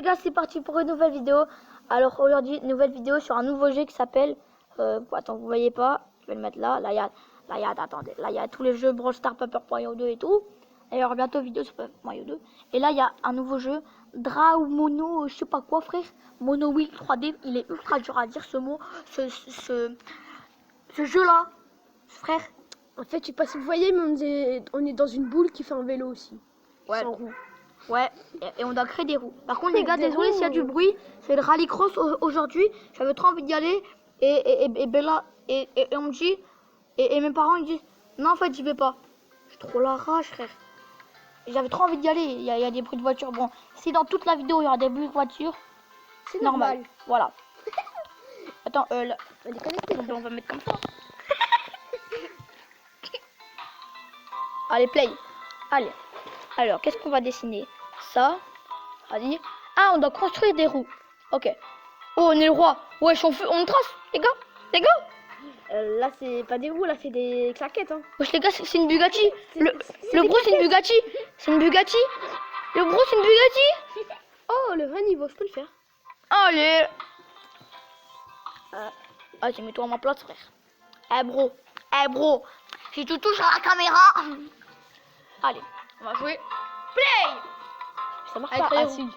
les gars, c'est parti pour une nouvelle vidéo. Alors aujourd'hui, une nouvelle vidéo sur un nouveau jeu qui s'appelle... attends, vous voyez pas, je vais le mettre là. Là, il y a tous les jeux Brawl Stars, Paper Mario 2 et tout. D'ailleurs, bientôt vidéo sur Paper Mario 2. Et là, il y a un nouveau jeu, Dra ou Mono, je sais pas quoi, frère. Mono Wheel 3D, il est ultra dur à dire ce mot. Ce jeu-là, frère. En fait, je sais pas si vous voyez, mais on est dans une boule qui fait un vélo aussi. Ouais. Sans roue. Ouais, et on doit créer des roues. Par contre, les gars, Des désolé roues. s'il y a du bruit. C'est le rallycross aujourd'hui. J'avais trop envie d'y aller. Et Bella, et on me dit, et mes parents ils disent, non, en fait, j'y vais pas. J'ai trop la rage, frère. J'avais trop envie d'y aller. Il y a des bruits de voiture. Bon, si dans toute la vidéo il y aura des bruits de voiture, C'est normal. Voilà. Attends, là, On est connecté. on va mettre comme ça. Allez, play. Allez. Alors, qu'est-ce qu'on va dessiner? Ça. Vas-y. Ah, on doit construire des roues. Ok. Oh, on est le roi. Wesh, on trace, les gars. Les gars. Là, c'est pas des roues, là, c'est des claquettes. Hein. Wesh, les gars, c'est une Bugatti. Le des bro, c'est une Bugatti. C'est une Bugatti. Le bro, c'est une Bugatti. Oh, le vrai niveau, je peux le faire. Allez. Vas-y, mets-toi à ma place, frère. Eh, bro. Eh, bro. Si tu touches à la caméra. Allez, on va jouer. Play. Ça marche Avec pas. les Ah, roues. si.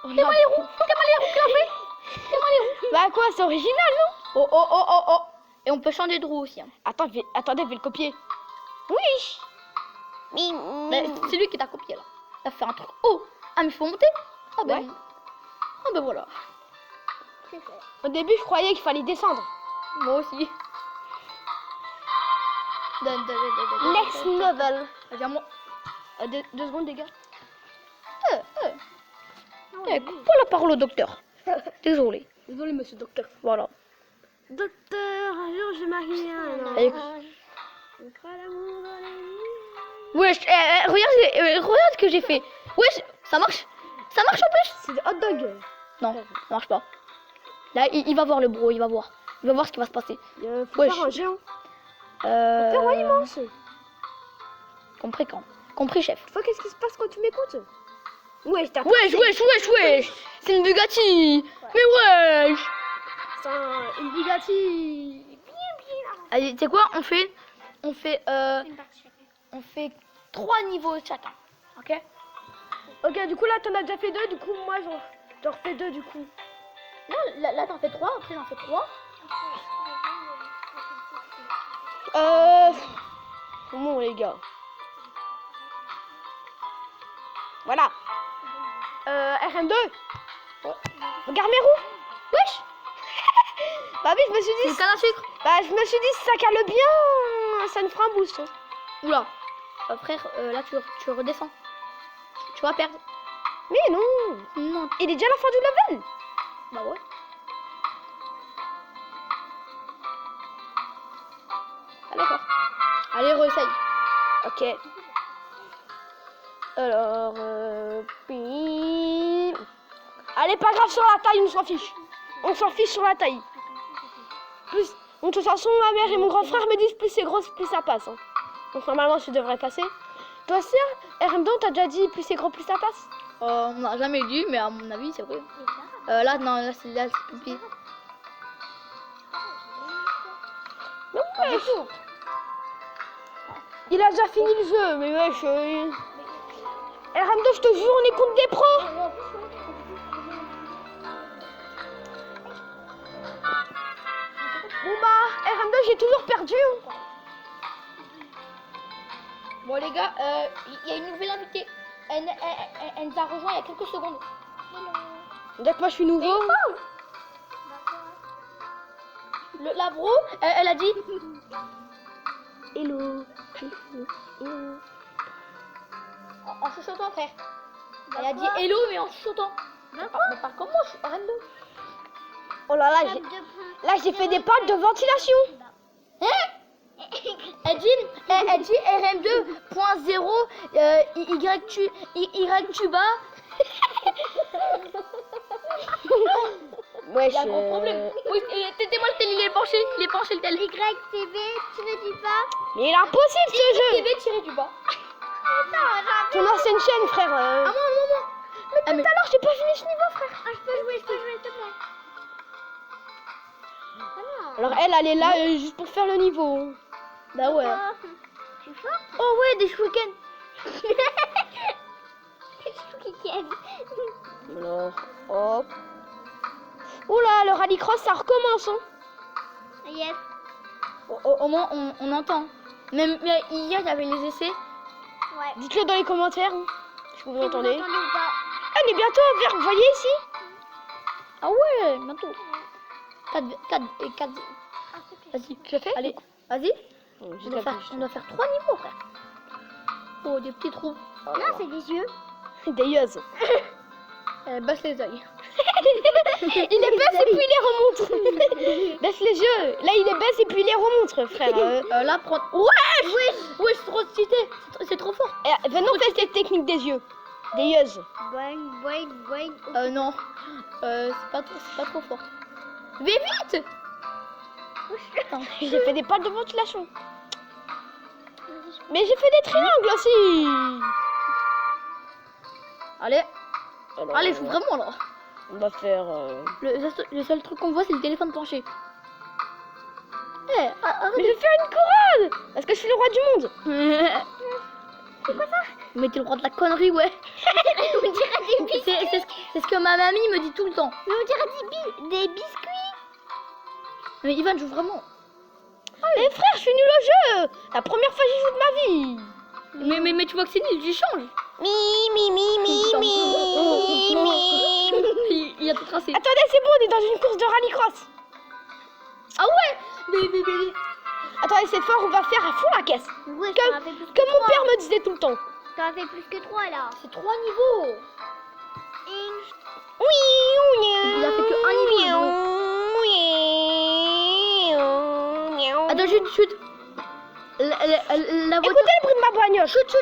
Regarde-moi les roues. Regarde-moi les roues qu'il a fait. Regarde-moi les roues. Bah, quoi, c'est original, non? Oh, oh, oh, oh, oh. Et on peut changer de roue aussi. Hein. Attendez, je vais le copier. Oui. Mais c'est lui qui t'a copié là. Il a fait un truc. Oh. Ah, mais il faut monter. Ah ben. Ouais. Ah ben voilà. Au début, je croyais qu'il fallait descendre. Moi aussi. Next level. Vas-y, à moi. 2 secondes, les gars. Coupe la parole au docteur. Désolé. Désolé, monsieur docteur. Voilà. Docteur, un jour je marie un Allez. Wesh, regarde ce que j'ai fait. Wesh, ça marche. Ça marche en plus. C'est des hot dogs. Non, ça marche pas. Là, il va voir le bro, il va voir. Il va voir ce qui va se passer. Faut Wesh. faire un géant. Faire un immense. Compris quand? Compris, chef. Tu vois qu'est-ce qui se passe quand tu m'écoutes? Ouais, t'as Wesh. C'est une Bugatti. Mais wesh. C'est une Bugatti. Allez, tu sais quoi? On fait 3 niveaux chacun. Ok? Ok, du coup là t'en as déjà fait 2, du coup moi j'en refais 2 du coup. Non, là t'en fais 3, après j'en fais 3. Bon les gars. Voilà. RM2. Regarde mes roues. Wesh. Bah oui, je me suis C'est dit. le canne à sucre. Bah je me suis dit si ça cale bien, ça nous fera un boost. Hein. Oula. Frère, là tu redescends. Tu vas perdre. Mais non. Non. Il est déjà à la fin du level. Bah ouais. Ah d'accord. Allez, réessaye. Ok. Alors, puis... Allez, pas grave sur la taille, on s'en fiche. On s'en fiche sur la taille. Plus, de toute façon, ma mère et mon grand frère me disent plus c'est gros, plus ça passe. Hein. Donc normalement, je devrais passer. Toi aussi, RM2, t'as déjà dit plus c'est gros, plus ça passe? On n'a jamais dit, mais à mon avis, c'est vrai. Là, non, là, c'est pipi. Non, ouais. Il a déjà fini le jeu, mais wesh. RM2, je te jure, on est contre des pros. Bon bah, RM2, j'ai toujours perdu. Hein. Bon, les gars, il y a une nouvelle invitée. Elle nous a rejoint il y a quelques secondes. Donc moi, je suis nouveau. La bro, elle a dit... Hello. En chuchotant, frère. Elle a dit hello, mais en chuchotant. Mais par comme moi, je suis RM2. Oh là là, j'ai fait des pannes de ventilation. Hein? Elle dit RM2.0 Y tuba. Ouais, Il y a un gros problème. Oui, t'es-moi le tel, il est penché le tel. YTV, tu ne dis pas? Mais il est impossible ce jeu. TV tiré du bas. Ton ancienne chaîne, frère. Ah, moi. Ah, mais... Tout à l'heure, j'ai pas fini ce niveau, frère. Ah, je peux jouer, s'il te plaît. Voilà. Alors, elle est là juste pour faire le niveau. Bah ouais. Je suis forte. Oh ouais, des shurikens. Je suis Ken. Alors, hop. Oula, le rallycross, ça recommence. Hein. Yes. Au moins, on entend. Même hier, il y avait les essais. Ouais. Dites-le dans les commentaires. Hein, si vous m'entendez. Vous entendez ou pas? Ah, on est bientôt vers, vous voyez ici. Ah ouais, bientôt. 4 et 4. Ah, c'est clair. Vas-y, je fais. Allez, vas-y. Oh, On doit faire 3 niveaux, frère. Oh, des petits trous. Non, c'est des yeux. D'ailleurs. Baisse les yeux. Il les baisse et puis il les remonte. Baisse les yeux. Là, il les baisse et puis il les remonte, frère. Là, prends. Ouais, c'est trop cité. C'est trop fort. Maintenant, on fait cette technique des yeux. Des yeux. Boing, boing, boing. Non. C'est pas trop fort. Mais vite. Attends. J'ai fait des pales de ventilation. Mais j'ai fait des triangles aussi. Allez. Alors, Allez, faut vraiment là. on va faire... Le seul truc qu'on voit, c'est le téléphone penché. Mais je vais faire une couronne. Parce que je suis le roi du monde. C'est quoi ça? Mais t'es le roi de la connerie, ouais. On dirait des biscuits. C'est ce que ma mamie me dit tout le temps. Mais on dirait des biscuits. Mais Ivan joue vraiment. Mais frère, je suis nul au jeu. La première fois que j'y joue de ma vie. Mais tu vois que c'est nul, tu changes. Mi. Il a tout tracé. Attendez, c'est bon, on est dans une course de rallycross. Ah ouais. Mais. Attendez, cette fois, on va faire à fond la caisse. Ouais, Comme, t'en as fait plus comme que mon 3. père me disait tout le temps. T'en as fait plus que 3 là. C'est 3 niveaux. Oui, Il a fait que un niveau. Attends, chute. La voiture. Écoutez le bruit de ma bagnole. Chut.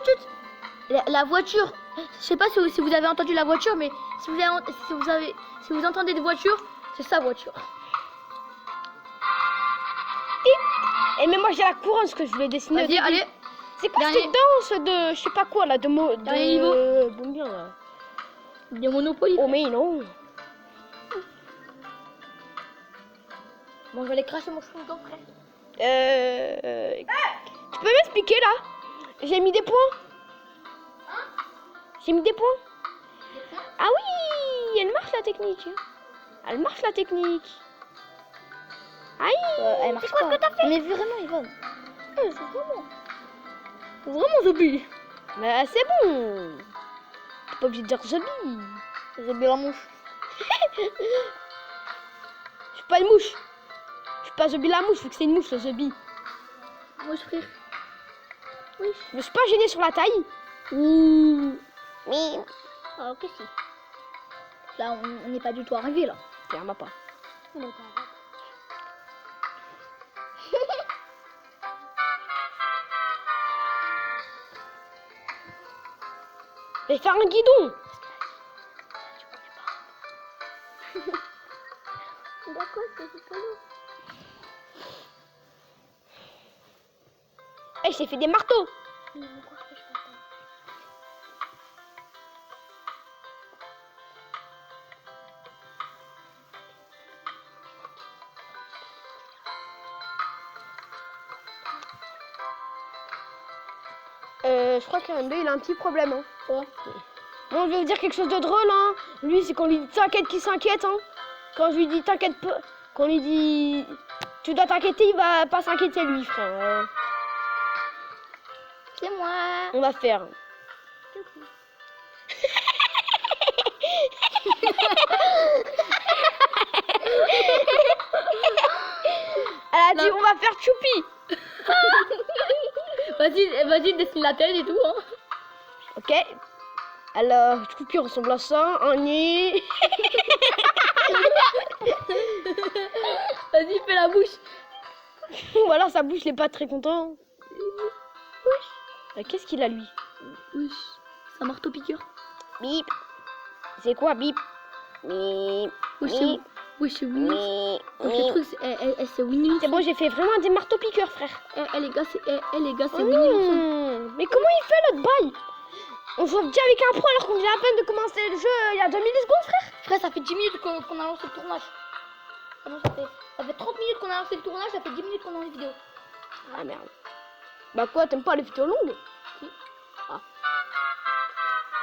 La voiture. Je sais pas si vous avez entendu la voiture, mais si vous entendez des voitures, c'est sa voiture. Et mais moi j'ai la couronne, ce que je voulais dessiner. au Vas-y, début. allez. C'est quoi Dernier. cette danse de je sais pas quoi là, de mots. Dernier niveau. Bon bien là. Bien Monopoly. Oh mais non. Bon, je vais aller cracher mon chewing-gum, frère. Tu peux m'expliquer là? J'ai mis des points. J'ai mis des points. Ah oui, elle marche la technique. Elle marche la technique. Aïe. Elle marche pas. Mais vraiment, Ivan. C'est vraiment zombie. Bah c'est bon. T'es pas obligé de dire zombie. Zombie la mouche. Je suis pas une mouche. Je suis pas zombie la mouche, vu que c'est une mouche le zombie. Mouche, frère. Oui. Je me suis pas gênée sur la taille. Ouh. Mais Ah, ok, si. Là, on n'est pas du tout arrivé, là. clairement pas. Je vais faire un guidon. D'accord, c'est rigolo. Eh, j'ai fait des marteaux. Mais pourquoi je fais pas ça? Je crois qu'un il a un petit problème. Hein. Quoi? Bon, je vais vous dire quelque chose de drôle. Hein. Lui, c'est qu'on lui dit t'inquiète qu'il s'inquiète. Hein. Quand je lui dis t'inquiète pas, qu'on lui dit tu dois t'inquiéter, il va pas s'inquiéter lui, frère. C'est moi. On va faire. Elle a dit on va faire choupi. Vas-y, dessine la tête et tout, hein. Ok. Alors, choupi ressemble à ça. Un nez. Vas-y, fais la bouche. Ou alors sa bouche, il est pas très content. Qu'est-ce qu'il a lui? Oui, c'est un marteau piqueur. Bip. C'est quoi bip? Bip. Oui, c'est où? Oui, c'est Winnie. Mais... Donc, le truc, c'est Winnie. C'est bon, j'ai fait vraiment des marteaux-piqueurs, frère. Les gars, c'est Winnie l'ourson. Mais comment il fait l'autre bail? On sauve déjà avec un pro alors qu'on vient à peine de commencer le jeu il y a 2 millisecondes, frère. Frère, ça fait 10 minutes qu'on a lancé le tournage. Ah non, ça fait 30 minutes qu'on a lancé le tournage, ça fait 10 minutes qu'on a une vidéo. Ah merde. Bah quoi, t'aimes pas les vidéos longues?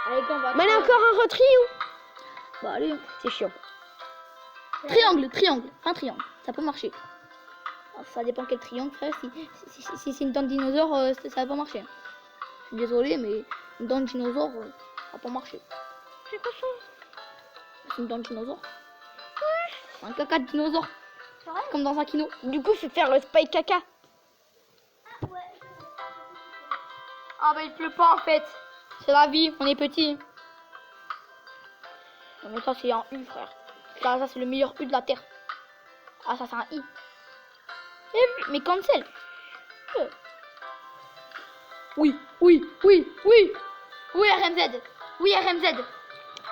Allez, gars, on va... Mais il y a encore un retrion. Bah, allez. C'est chiant. Triangle, un triangle. Ça peut marcher. Alors, ça dépend quel triangle, frère. Si c'est une dent de dinosaure, ça va pas marcher. Je suis désolé, mais une dent de dinosaure, ça va pas marcher. C'est quoi ça? C'est une dent de dinosaure. C'est un caca de dinosaure. Comme dans un kino. Du coup, faut faire le spike caca. Ah bah il pleut pas en fait. C'est la vie, on est petit. Non mais ça c'est un U frère. Ça c'est le meilleur U de la terre. Ah ça c'est un I. Mais cancel. Oui, oui RMZ. Oui RMZ.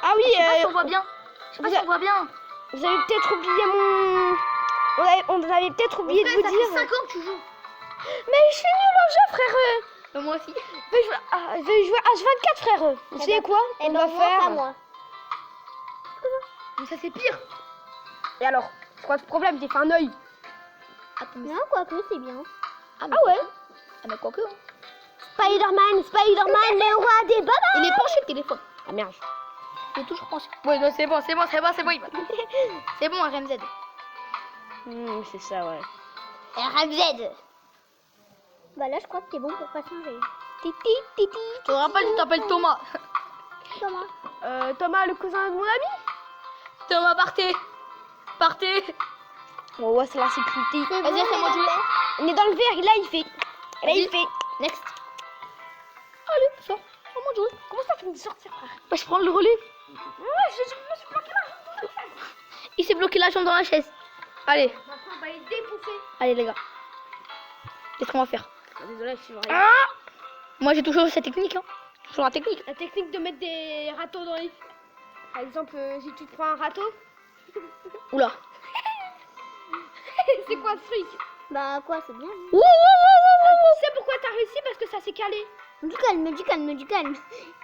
Ah oui, Je sais pas si on voit bien. Je sais pas vous si on voit bien. vous avez peut-être oublié mon... On avait peut-être oublié de vous ça dire... fait 5 ans que tu joues. Mais je suis nul au jeu, frère. Moi aussi. Je vais jouer H24, frère. Vous savez quoi? On va faire... Pas moi. Mais ça c'est pire. Et alors? C'est quoi ce problème? J'ai fait un œil. Attends, mais Non, quoique, c'est bien. Ah ouais? Ah mais quoi que. Hein. Spider-Man, le roi des babas. Il est penché le téléphone. Ah merde. Il est toujours penché. Ouais non, c'est bon. Il va. C'est bon RMZ. C'est ça, ouais. RMZ. Bah là, je crois que t'es bon pour pas changer. Titi. Tu te rappelles, tu t'appelles Thomas. Comment? Thomas, le cousin de mon ami? Thomas, partez. Oh ouais, c'est la sécurité. Vas-y, c'est moi de jouer. On est dans le vert, là il fait. Là il fait. Next. Allez, sors. C'est moi de jouer. Comment ça, tu me dis sortir, frère? Bah, je prends le relais. Ouais, je me suis bloqué là. Il s'est bloqué la jambe dans la chaise. Allez, Maintenant, on va les défoncer. allez les gars. Qu'est-ce qu'on va faire? Désolé, je suis vrai. Ah moi j'ai toujours cette technique. Hein. Toujours la technique. La technique de mettre des râteaux dans les... Par exemple, si tu prends un râteau... Oula. C'est quoi ce truc? Bah quoi, c'est bien. Ouh. Tu sais pourquoi t'as réussi? Parce que ça s'est calé. Du calme.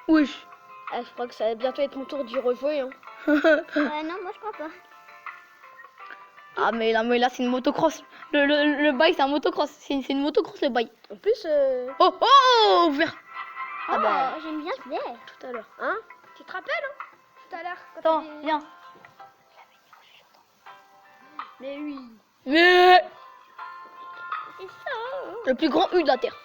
Wesh. Ah, je crois que ça va bientôt être mon tour d'y rejouer. Hein. Non, moi je crois pas. Ah mais là c'est une motocross. Le bail c'est un motocross. C'est une motocross le bail. En plus, Oh vert. Ah bah J'aime bien ce vert. tout à l'heure. Hein? Tu te rappelles, hein? Tout à l'heure. quand attends, t'as dit- viens. Mais oui. Mais C'est ça. le plus grand U de la terre.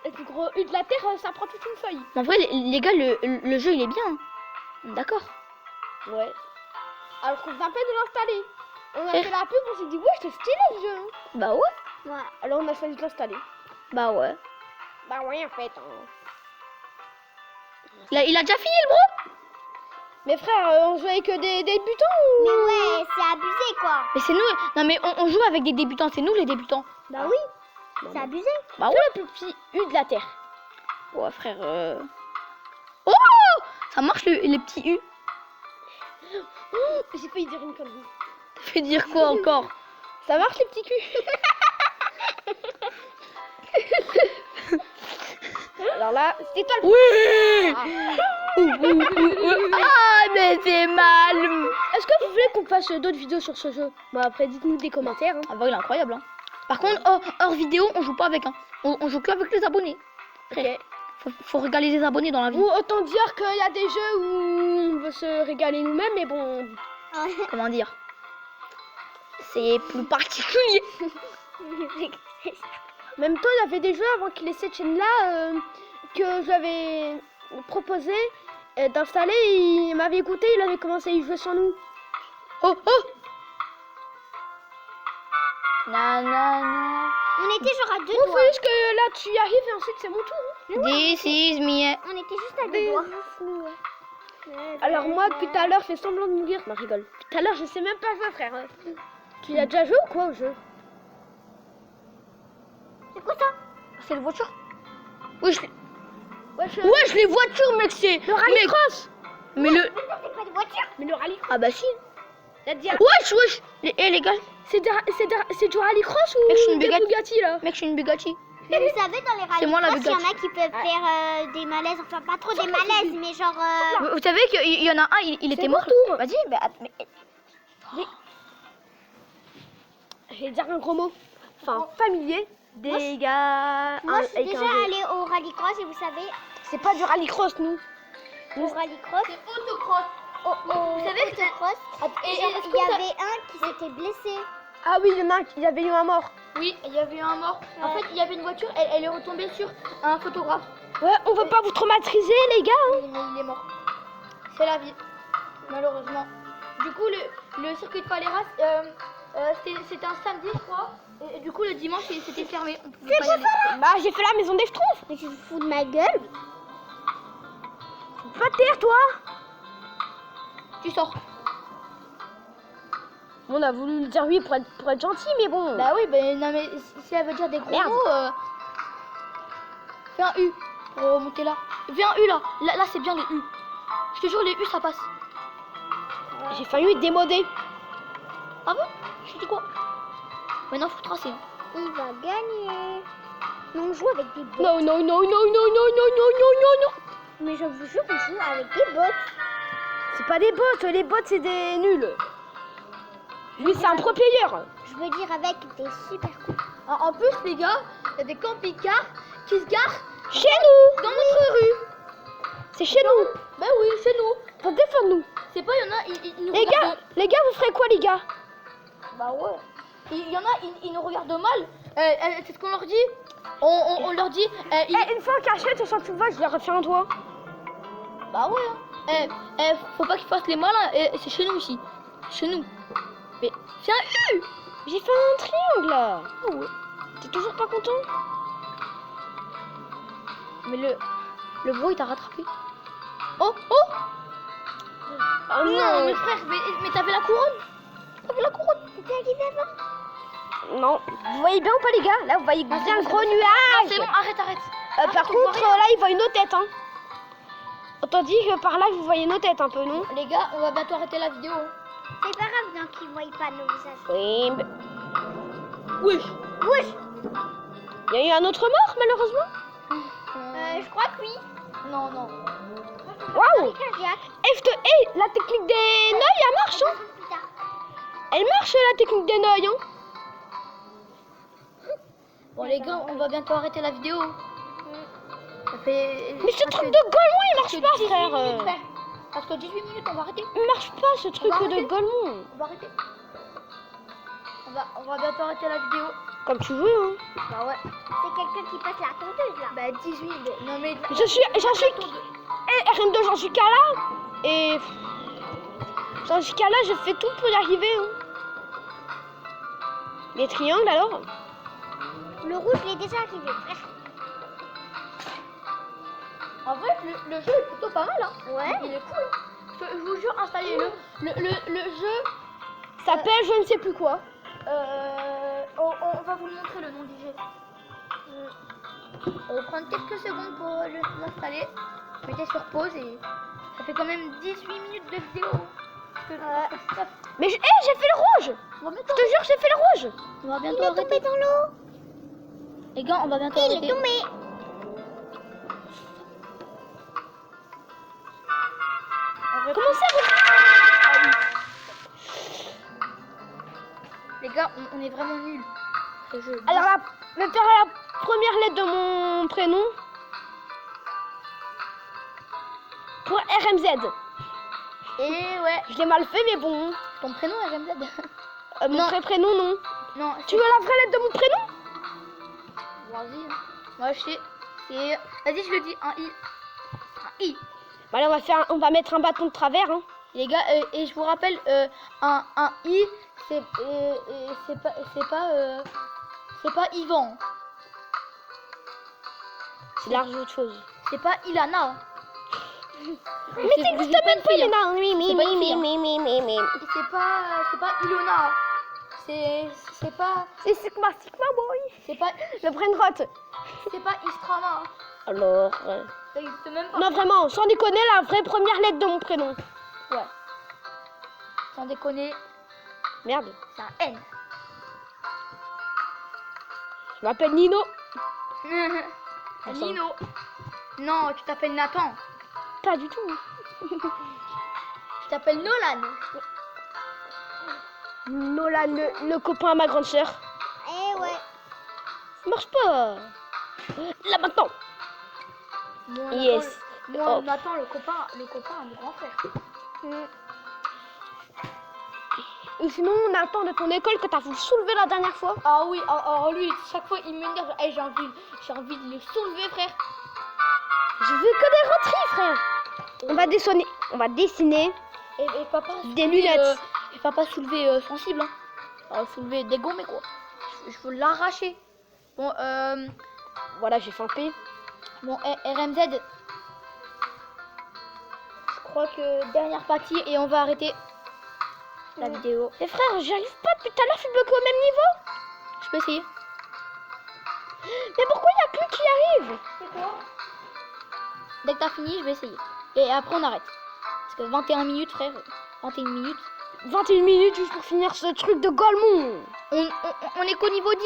Le plus gros U de la Terre, ça prend toute une feuille. En vrai les gars le jeu il est bien. Hein. D'accord. Ouais. Alors qu'on vient à peine de l'installer. On a Eh. fait la pub, on s'est dit, ouais, c'est stylé le jeu. Hein. Bah ouais. Ouais. Alors on a choisi de l'installer. Bah ouais. Bah ouais, en fait. Hein. Il a déjà fini le bro. Mais frère, on joue avec des débutants ou... Mais ouais, c'est abusé quoi. Mais c'est nous. Non mais on joue avec des débutants. C'est nous les débutants. Bah oui, c'est abusé. Bah ouais. Le plus petit U de la Terre. Ouais frère. Oh ça marche les petits U. J'ai failli dire une connerie. Tu fais dire quoi encore? Ça marche les petits culs. Alors là, c'est toi le... Oui. Ah. Ah mais c'est mal. Est-ce que vous voulez qu'on fasse d'autres vidéos sur ce jeu? Bah après, dites-nous des commentaires. Hein. Ah bah il est incroyable. Hein. Par contre hors vidéo on joue pas avec. Hein. On joue que avec les abonnés. Ok. Faut régaler les abonnés dans la vie. Ou autant dire qu'il y a des jeux où on veut se régaler nous-mêmes, mais bon... Comment dire? C'est plus particulier. En même temps, il y avait des jeux avant qu'il ait cette chaîne-là que j'avais proposé d'installer. Il m'avait écouté, il avait commencé à y jouer sans nous. Oh Nanana. On était genre à deux Bon, doigts. faut juste que là tu y arrives et ensuite c'est mon tour. Hein. This is me. On était juste à deux doigts. Alors moi, depuis tout à l'heure, je fais semblant de mourir. Non, rigole. Depuis tout à l'heure, je sais même pas jouer, frère. Tu y as déjà joué ou quoi au jeu? C'est quoi ça? C'est les voitures. Oui je... Ouais, Wesh les voitures mec c'est. le rallycross. Mais le. C'est pas des voitures. Mais le rallycross. Ah bah si. Wesh, wesh. Les gars, C'est du rallycross ou Mec, je suis une des Bugatti. Bugatti là? mec, je suis une Bugatti. Mais vous savez, dans les C'est moi, la rallycross, il y en Bugatti. a qui peuvent faire des malaises. Enfin, pas trop des malaises, mais genre... Vous savez qu'il y en a un, il était mon mort. tour. Vas-y, mais Je vais dire un gros mot. Enfin, familier. Des gars. Moi, je suis avec déjà un G. allée au rallycross et vous savez, C'est pas du rallycross, nous. au rallycross, autocross. vous savez, autocross, Et genre, est-ce il que y t'as- avait un qui s'était blessé. Ah oui, il y avait eu un mort. Oui, il y avait eu un mort. En fait, il y avait une voiture, elle est retombée sur un photographe. Ouais, on veut pas vous traumatiser, les gars. Hein. Mais il est mort. C'est la vie, malheureusement. Du coup, le circuit de Faleras, c'était un samedi, je crois. Et du coup, le dimanche, c'était fermé. On pouvait pas y aller. Bah, j'ai fait la maison des Schtroumpfs. Mais tu te fous de ma gueule? Pas te taire, toi. Tu sors. On a voulu le dire oui pour être gentil, mais bon. Bah oui, ben non, mais si elle veut dire des gros Merde. mots, fais un U pour remonter là. Fais un U là. Là, c'est bien les U. Je te jure, les U, ça passe. J'ai failli être démodé. Ah bon? Je dis quoi? Maintenant, faut tracer. Il va gagner. Mais on joue avec des bots. Non, non, non, non, non, non, non, non, non, non, non. Mais je vous jure, on joue avec des bots. C'est pas des bots, les bots c'est des nuls. Lui c'est un pro player. Je veux dire avec des super coups. En plus, les gars, il y a des camping-cars qui se garent Chez nous. dans notre rue. C'est chez nous. Bah oui, chez nous. Faut défendre nous. C'est pas, il y en a, ils nous Les regardent. gars, vous ferez quoi les gars? Bah ouais. Il y en a, ils nous regardent mal. C'est ce qu'on leur dit. On leur dit. Une fois cachette, sans que tu vois, je leur ai fait un doigt. Bah ouais. Faut pas qu'ils fassent les malins. C'est chez nous ici. C'est chez nous. Mais c'est un U. J'ai fait un triangle là. Ah ouais. T'es toujours pas content? Mais le bro, il t'a rattrapé. Oh, oh. Oh Non, mais frère, mais t'avais la couronne. T'avais la couronne. T'es arrivé avant? Non. Vous voyez bien ou pas les gars? Là vous voyez bien c'est un bon, gros c'est bon. nuage. C'est bon, arrête. Par on voit contre, rien. là, il voit nos têtes, hein. Autant dit que par là, vous voyez nos têtes un peu, non? Les gars, on va bientôt arrêter la vidéo. C'est pas grave, donc ils voient pas nos visages. Oui, mais... Oui. Wesh. Il y a eu un autre mort, malheureusement. Je crois que oui. Non. Waouh! Cardiaque. La technique des noyaux, elle marche, hein. Plus tard. Elle marche, la technique des noyaux, hein. Bon les gars, on va bientôt arrêter la vidéo. Ça fait. Mais ce truc de Golemont, il marche pas, 18 frère. minutes, frère. Parce que 18 minutes, on va arrêter. Il marche pas, ce truc va de arrêter. Golemont. On va arrêter. On va bientôt arrêter la vidéo. Comme tu veux, hein. Bah ouais. C'est quelqu'un qui passe la tondeuse là. Bah 18. Non mais. J'en suis... RM2, j'en suis qu'à là. Et... J'en suis qu'à là, je fais tout pour y arriver, hein. Les triangles, alors? Le rouge, il est déjà arrivé, frère. En vrai, le jeu est plutôt pas mal. Hein. Ouais. Il est cool. Je vous jure, installez-le. Le jeu. S'appelle je ne sais plus quoi. On va vous montrer le nom du jeu. On va prendre quelques secondes pour l'installer. Mettez sur pause et ça fait quand même 18 minutes de vidéo. Mais j'ai fait le rouge. On va Je te jure, j'ai fait le rouge. On va Il bientôt est tombé arrêter. dans l'eau. Les gars, on va bientôt Il arrêter. est tombé. Comment ça Les gars, on est vraiment nuls. Ce jeu. Alors, je vais faire la première lettre de mon prénom. Pour RMZ. Et ouais, Je l'ai mal fait, mais bon. ton prénom est RMZ. Mon Non. vrai prénom, non. Non, Tu veux la vraie lettre de mon prénom? Vas-y. Moi, je sais. Vas-y, je le dis. Un I. Un I. Bah là, on va mettre un bâton de travers, hein. Les gars, et je vous rappelle, un I, c'est pas Yvan. C'est large autre chose. C'est pas Ilana. Mais ça n'existe même pas, Léna. Oui, C'est pas une fille, hein. oui. C'est pas Ilona. C'est pas C'est Sigma Boy. c'est pas Le brain rot. c'est pas Istrana. Alors... Ça existe même pas. Non, vraiment, sans déconner, la vraie première lettre de mon prénom. Ouais. Sans déconner, Merde. C'est un N. Je m'appelle Nino. Nino. Non, tu t'appelles Nathan. Pas du tout. Tu t'appelles Nolan. Nolan, le copain à ma grande sœur. Eh ouais. Ça marche pas. Là maintenant. Moi, Yes. Moi, Oh. Nathan, le copain à mon grand frère. Et sinon, on attend de ton école que t'as voulu soulever la dernière fois. Ah oui, alors lui, chaque fois, il me dit, hey, j'ai envie de le soulever, frère. Je veux que des rentrées, frère. On va dessiner Et papa, des lunettes. Et papa soulever sensible, hein. Alors, soulever dégommé, quoi. Je veux l'arracher. Bon, Voilà, j'ai fait un P. bon, RMZ. Je crois que dernière partie et on va arrêter la vidéo. Mais frère, j'y arrive pas depuis tout à l'heure, je suis bloqué au même niveau. Je peux essayer. Mais pourquoi il n'y a plus qui arrive? Dès que t'as fini, je vais essayer. Et après, on arrête. Parce que 21 minutes, frère. 21 minutes. 21 minutes juste pour finir ce truc de Golemont. On est qu'au niveau 10.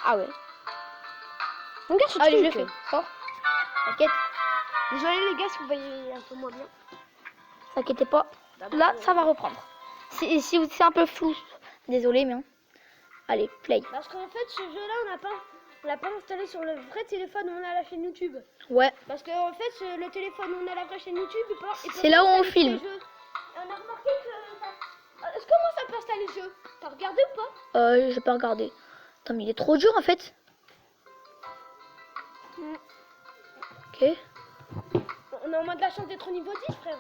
Ah ouais. Regarde ce Allez, je truc. le fais. Sors. T'inquiète. Désolé les gars si vous voyez un peu moins bien. T'inquiète pas. Là, ça va reprendre. Si c'est un peu flou, désolé, mais... Allez, play. Parce qu'en fait, ce jeu-là, on l'a pas installé sur le vrai téléphone où on a la chaîne YouTube. Ouais. Parce qu'en fait, le téléphone où on a la vraie chaîne YouTube, il peut C'est là où on installer filme. tous les jeux. Et on a remarqué que... Comment ça peut installer le jeu? T'as regardé ou pas? J'ai pas regardé. Attends, mais il est trop dur, en fait. Ok. On a au moins de la chance d'être au niveau 10, frère.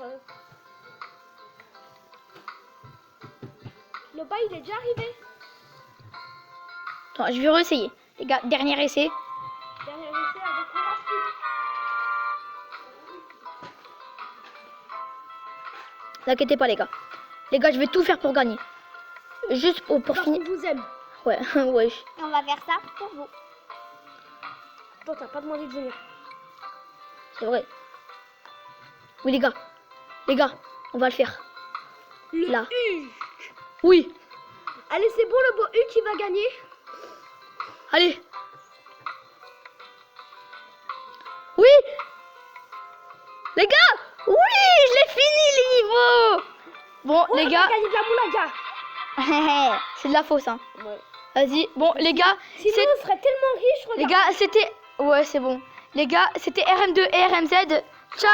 Le bas, il est déjà arrivé. Attends, je vais réessayer. Les gars, dernier essai. Dernier essai avec courage. N'inquiétez pas, les gars. Les gars, je vais tout faire pour gagner. Juste pour Parce finir. qu'on vous aime. Ouais, ouais. On va faire ça pour vous. Toi, t'as pas demandé de venir. C'est vrai. Oui, les gars. Les gars, on va le faire. Le Là. U. Oui. Allez, c'est bon, le beau U qui va gagner. Allez. Oui. Les gars. Oui, je l'ai fini, les niveaux. Bon, les gars. On a gagné de la moulaga. C'est de la fausse, hein. Ouais. Vas-y. Bon, les gars. Sinon, c'est- on serait tellement riche. Les gars, c'était... Ouais, c'est bon. Les gars, c'était RM2 et RMZ. Ciao.